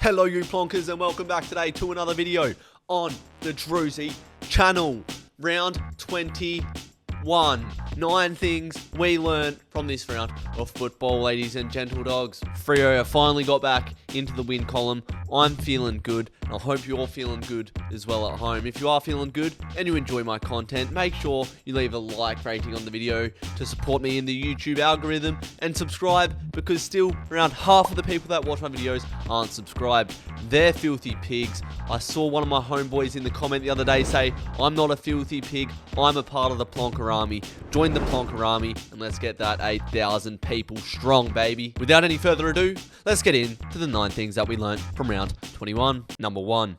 Hello you plonkers and welcome back today to another video on the Drewzy channel. Round 21. 9 things we learned from this round of football, ladies and gentle dogs. Freo have finally got back into the win column. I'm feeling good, and I hope you're feeling good as well at home. If you are feeling good and you enjoy my content, make sure you leave a like rating on the video to support me in the YouTube algorithm, and subscribe, because still around half of the people that watch my videos aren't subscribed. They're filthy pigs. I saw one of my homeboys in the comment the other day say, I'm not a filthy pig, I'm a part of the Plonker Army. Join the Plonker Army and let's get that 8,000 people strong, baby. Without any further ado, let's get into the 9 things that we learned from round 21. Number 1.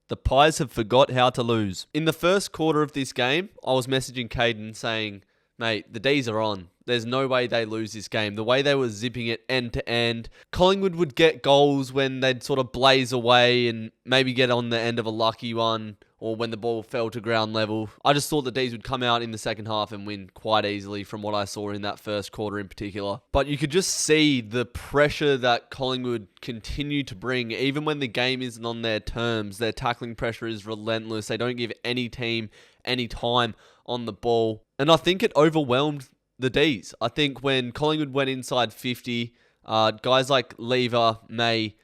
The Pies have forgot how to lose. In the first quarter of this game, I was messaging Caden saying, mate, the D's are on. There's no way they lose this game. The way they were zipping it end to end. Collingwood would get goals when they'd sort of blaze away and maybe get on the end of a lucky one, or when the ball fell to ground level. I just thought the D's would come out in the second half and win quite easily from what I saw in that first quarter in particular. But you could just see the pressure that Collingwood continue to bring. Even when the game isn't on their terms, their tackling pressure is relentless. They don't give any team any time on the ball. And I think it overwhelmed the D's. I think when Collingwood went inside 50, guys like Lever, May,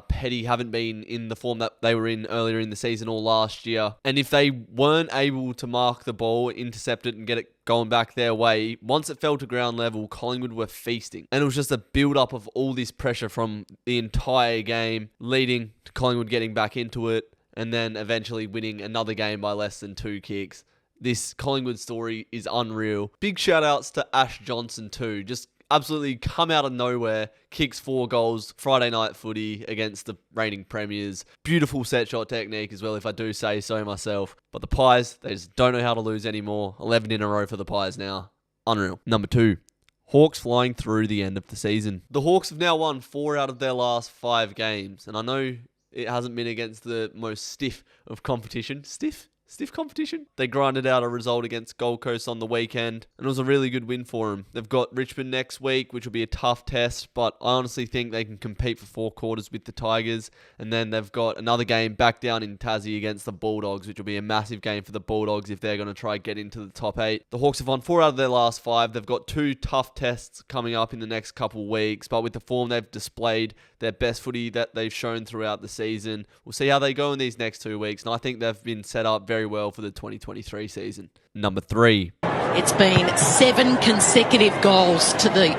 Petty haven't been in the form that they were in earlier in the season or last year. And if they weren't able to mark the ball, intercept it and get it going back their way, once it fell to ground level, Collingwood were feasting. And it was just a build-up of all this pressure from the entire game, leading to Collingwood getting back into it and then eventually winning another game by less than 2 kicks. This Collingwood story is unreal. Big shout-outs to Ash Johnson too. Just absolutely come out of nowhere, kicks 4 goals, Friday night footy against the reigning premiers. Beautiful set shot technique as well, if I do say so myself. But the Pies, they just don't know how to lose anymore. 11 in a row for the Pies now. Unreal. Number 2. Hawks flying through the end of the season. The Hawks have now won 4 out of their last 5 games. And I know it hasn't been against the most stiff of competition. Stiff competition. They grinded out a result against Gold Coast on the weekend, and it was a really good win for them. They've got Richmond next week, which will be a tough test, but I honestly think they can compete for 4 quarters with the Tigers, and then they've got another game back down in Tassie against the Bulldogs, which will be a massive game for the Bulldogs if they're going to try and get into the top 8. The Hawks have won 4 out of their last 5. They've got 2 tough tests coming up in the next couple of weeks, but with the form they've displayed, their best footy that they've shown throughout the season, we'll see how they go in these next 2 weeks, and I think they've been set up very well for the 2023 season. Number 3. It's been 7 consecutive goals to the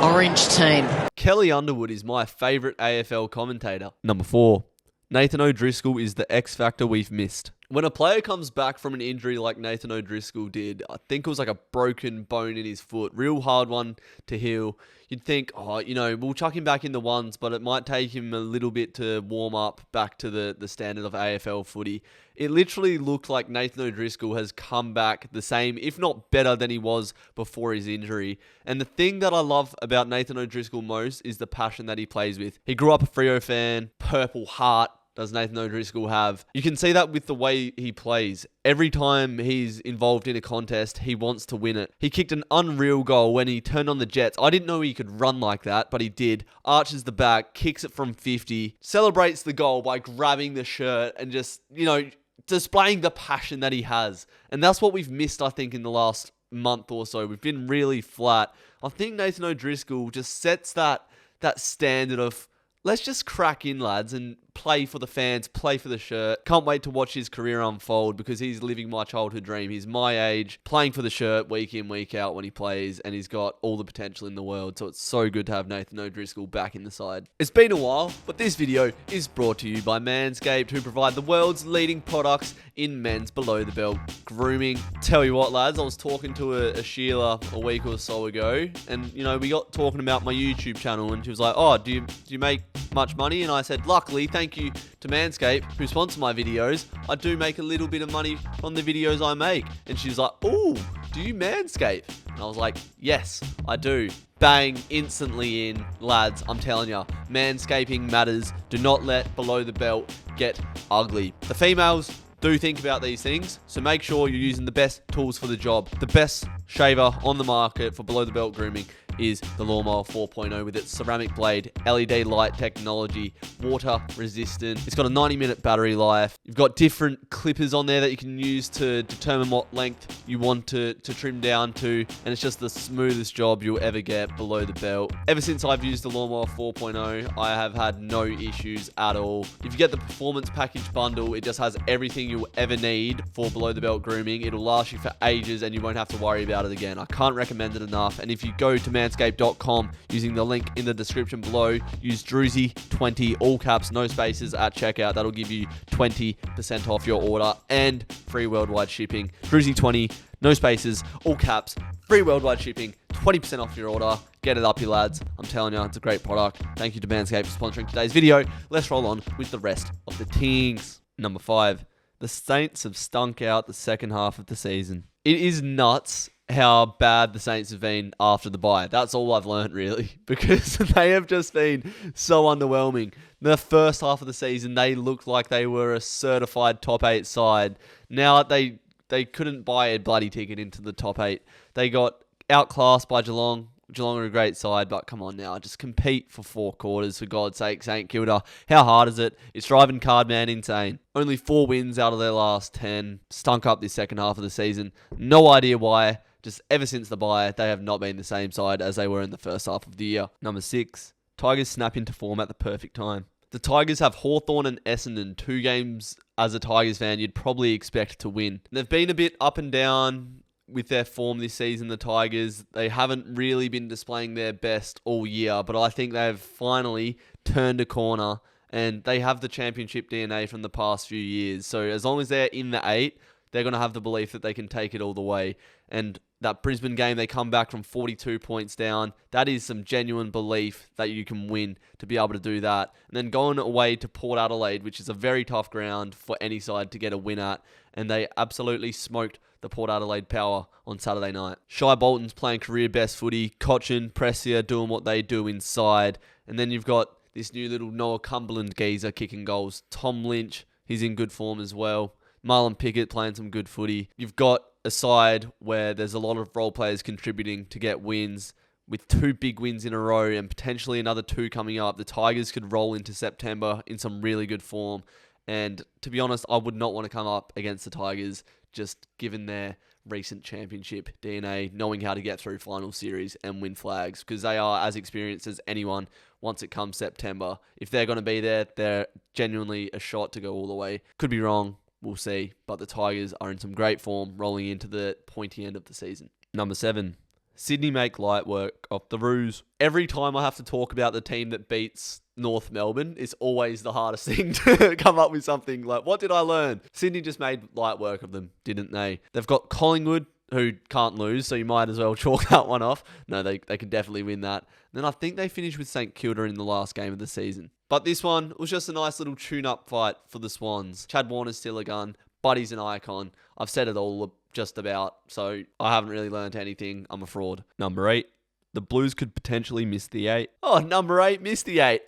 Orange team. Kelly Underwood is my favourite AFL commentator. Number 4. Nathan O'Driscoll is the X factor we've missed. When a player comes back from an injury like Nathan O'Driscoll did, I think it was like a broken bone in his foot, real hard one to heal. You'd think, we'll chuck him back in the ones, but it might take him a little bit to warm up back to the standard of AFL footy. It literally looked like Nathan O'Driscoll has come back the same, if not better than he was before his injury. And the thing that I love about Nathan O'Driscoll most is the passion that he plays with. He grew up a Freo fan, purple heart, does Nathan O'Driscoll have. You can see that with the way he plays. Every time he's involved in a contest, he wants to win it. He kicked an unreal goal when he turned on the Jets. I didn't know he could run like that, but he did. Arches the back, kicks it from 50, celebrates the goal by grabbing the shirt and just, displaying the passion that he has. And that's what we've missed, I think, in the last month or so. We've been really flat. I think Nathan O'Driscoll just sets that standard of, let's just crack in, lads, and play for the fans, play for the shirt. Can't wait to watch his career unfold, because he's living my childhood dream. He's my age, playing for the shirt week in, week out when he plays, and he's got all the potential in the world. So it's so good to have Nathan O'Driscoll back in the side. It's been a while, but this video is brought to you by Manscaped, who provide the world's leading products in men's below-the-belt grooming. Tell you what, lads, I was talking to a Sheila a week or so ago, and, we got talking about my YouTube channel, and she was like, oh, do you make much money? And I said, luckily, thank you to Manscaped, who sponsor my videos, I do make a little bit of money on the videos I make. And she's like, ooh, do you Manscape? And I was like, yes, I do. Bang, instantly in. Lads, I'm telling you, manscaping matters. Do not let below the belt get ugly. The females do think about these things, so make sure you're using the best tools for the job. The best shaver on the market for below the belt grooming. is the Lawnmower 4.0 with its ceramic blade, LED light technology, water resistant. It's got a 90-minute battery life. You've got different clippers on there that you can use to determine what length you want to trim down to, and it's just the smoothest job you'll ever get below the belt. Ever since I've used the Lawnmower 4.0, I have had no issues at all. If you get the Performance Package bundle, it just has everything you'll ever need for below the belt grooming. It'll last you for ages and you won't have to worry about it again. I can't recommend it enough. And if you go to manscaped.com using the link in the description below, use Drewzy20, all caps, no spaces at checkout. That'll give you 20% off your order and free worldwide shipping. Drewzy20, no spaces, all caps, free worldwide shipping, 20% off your order. Get it up, you lads. I'm telling you, it's a great product. Thank you to Manscaped for sponsoring today's video. Let's roll on with the rest of the things. Number 5. The Saints have stunk out the second half of the season. It is nuts how bad the Saints have been after the bye. That's all I've learned, really, because they have just been so underwhelming. The first half of the season, they looked like they were a certified top 8 side. Now they couldn't buy a bloody ticket into the top 8. They got outclassed by Geelong. Geelong are a great side, but come on now. Just compete for 4 quarters, for God's sake, St Kilda. How hard is it? It's driving Cardman insane. Only 4 wins out of their last 10. Stunk up this second half of the season. No idea why. Just ever since the bye, they have not been the same side as they were in the first half of the year. Number 6. Tigers snap into form at the perfect time. The Tigers have Hawthorn and Essendon, 2 games as a Tigers fan you'd probably expect to win. They've been a bit up and down with their form this season, the Tigers. They haven't really been displaying their best all year, but I think they've finally turned a corner and they have the championship DNA from the past few years. So as long as they're in the 8, they're going to have the belief that they can take it all the way. And that Brisbane game, they come back from 42 points down. That is some genuine belief that you can win to be able to do that. And then going away to Port Adelaide, which is a very tough ground for any side to get a win at. And they absolutely smoked the Port Adelaide Power on Saturday night. Shai Bolton's playing career best footy. Cochin, Pressia doing what they do inside. And then you've got this new little Noah Cumberland geezer kicking goals. Tom Lynch, he's in good form as well. Marlon Pickett playing some good footy. You've got a side where there's a lot of role players contributing to get wins. With 2 big wins in a row and potentially another 2 coming up, the Tigers could roll into September in some really good form. And to be honest, I would not want to come up against the Tigers, just given their recent championship DNA, knowing how to get through final series and win flags, because they are as experienced as anyone once it comes September. If they're going to be there, they're genuinely a shot to go all the way. Could be wrong. We'll see. But the Tigers are in some great form rolling into the pointy end of the season. Number 7. Sydney make light work of the Roos. Every time I have to talk about the team that beats North Melbourne, it's always the hardest thing to come up with something like, what did I learn? Sydney just made light work of them, didn't they? They've got Collingwood, who can't lose, so you might as well chalk that one off. No, they can definitely win that. Then I think they finished with St Kilda in the last game of the season. But this one was just a nice little tune-up fight for the Swans. Chad Warner's still a gun. Buddy's an icon. I've said it all just about, so I haven't really learned anything. I'm a fraud. Number 8. The Blues could potentially miss the 8. Oh, number 8 missed the 8.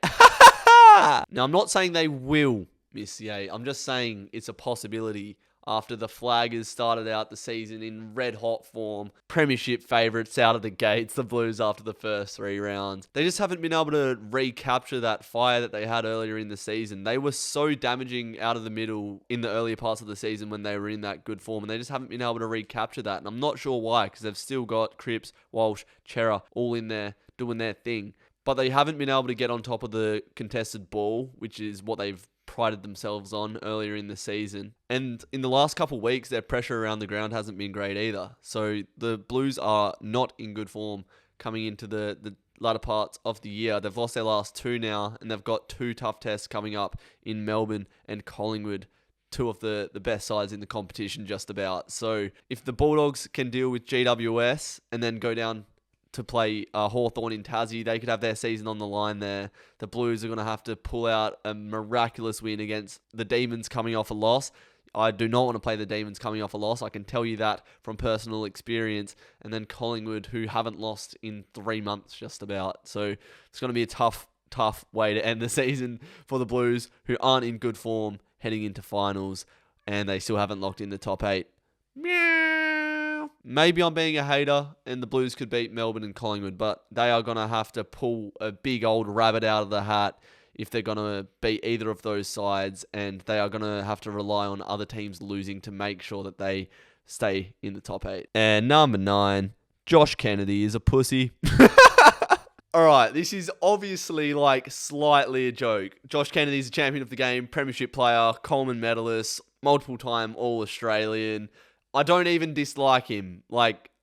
Now, I'm not saying they will miss the 8. I'm just saying it's a possibility after the Flaggers started out the season in red-hot form. Premiership favourites out of the gates, the Blues, after the first 3 rounds. They just haven't been able to recapture that fire that they had earlier in the season. They were so damaging out of the middle in the earlier parts of the season when they were in that good form, and they just haven't been able to recapture that. And I'm not sure why, because they've still got Cripps, Walsh, Chera all in there doing their thing. But they haven't been able to get on top of the contested ball, which is what they've prided themselves on earlier in the season. And in the last couple of weeks, their pressure around the ground hasn't been great either. So the Blues are not in good form coming into the latter parts of the year. They've lost their last 2 now, and they've got 2 tough tests coming up in Melbourne and Collingwood, 2 of the best sides in the competition just about. So if the Bulldogs can deal with GWS and then go down to play Hawthorn in Tassie, they could have their season on the line there. The Blues are going to have to pull out a miraculous win against the Demons coming off a loss. I do not want to play the Demons coming off a loss. I can tell you that from personal experience. And then Collingwood, who haven't lost in 3 months just about. So it's going to be a tough way to end the season for the Blues, who aren't in good form heading into finals, and they still haven't locked in the top 8. Meow. maybe I'm being a hater and the Blues could beat Melbourne and Collingwood, but they are going to have to pull a big old rabbit out of the hat if they're going to beat either of those sides, and they are going to have to rely on other teams losing to make sure that they stay in the top 8. And number 9, Josh Kennedy is a pussy. Alright, this is obviously slightly a joke. Josh Kennedy is a champion of the game, premiership player, Coleman medalist, multiple time All-Australian. I don't even dislike him.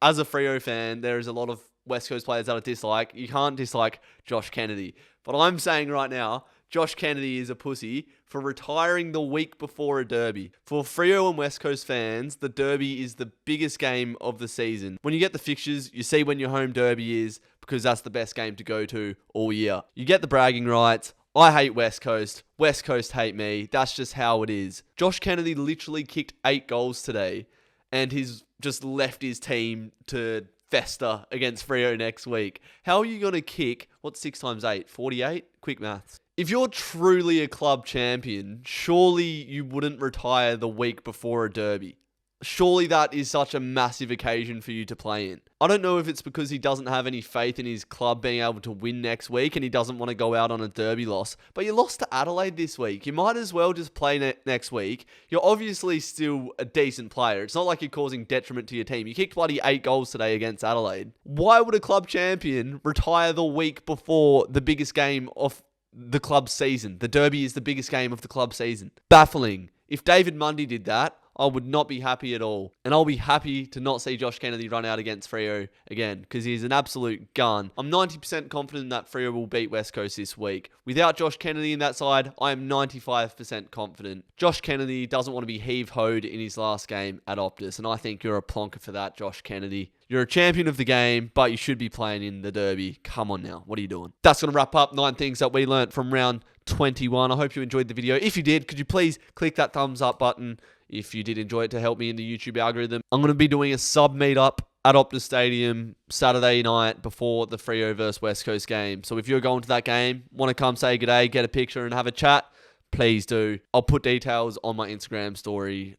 As a Freo fan, there is a lot of West Coast players that I dislike. You can't dislike Josh Kennedy. But I'm saying right now, Josh Kennedy is a pussy for retiring the week before a derby. For Freo and West Coast fans, the derby is the biggest game of the season. When you get the fixtures, you see when your home derby is, because that's the best game to go to all year. You get the bragging rights. I hate West Coast. West Coast hate me. That's just how it is. Josh Kennedy literally kicked 8 goals today, and he's just left his team to fester against Freo next week. How are you going to kick, what's 6 times 8? 48? Quick maths. If you're truly a club champion, surely you wouldn't retire the week before a derby. Surely that is such a massive occasion for you to play in. I don't know if it's because he doesn't have any faith in his club being able to win next week and he doesn't want to go out on a derby loss, but you lost to Adelaide this week. You might as well just play next week. You're obviously still a decent player. It's not like you're causing detriment to your team. You kicked bloody 8 goals today against Adelaide. Why would a club champion retire the week before the biggest game of the club's season? The derby is the biggest game of the club season. Baffling. If David Mundy did that, I would not be happy at all. And I'll be happy to not see Josh Kennedy run out against Freo again, because he's an absolute gun. I'm 90% confident that Freo will beat West Coast this week. Without Josh Kennedy in that side, I am 95% confident. Josh Kennedy doesn't want to be heave-hoed in his last game at Optus, and I think you're a plonker for that, Josh Kennedy. You're a champion of the game, but you should be playing in the derby. Come on now. What are you doing? That's going to wrap up 9 things that we learnt from round 21. I hope you enjoyed the video. If you did, could you please click that thumbs up button if you did enjoy it to help me in the YouTube algorithm. I'm going to be doing a sub meetup at Optus Stadium Saturday night before the Freo vs West Coast game. So if you're going to that game, want to come say good day, get a picture and have a chat, please do. I'll put details on my Instagram story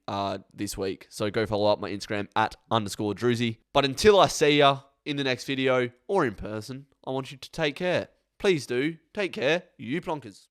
this week. So go follow up my Instagram at _Drewzy. But until I see ya in the next video or in person, I want you to take care. Please do. Take care. You plonkers.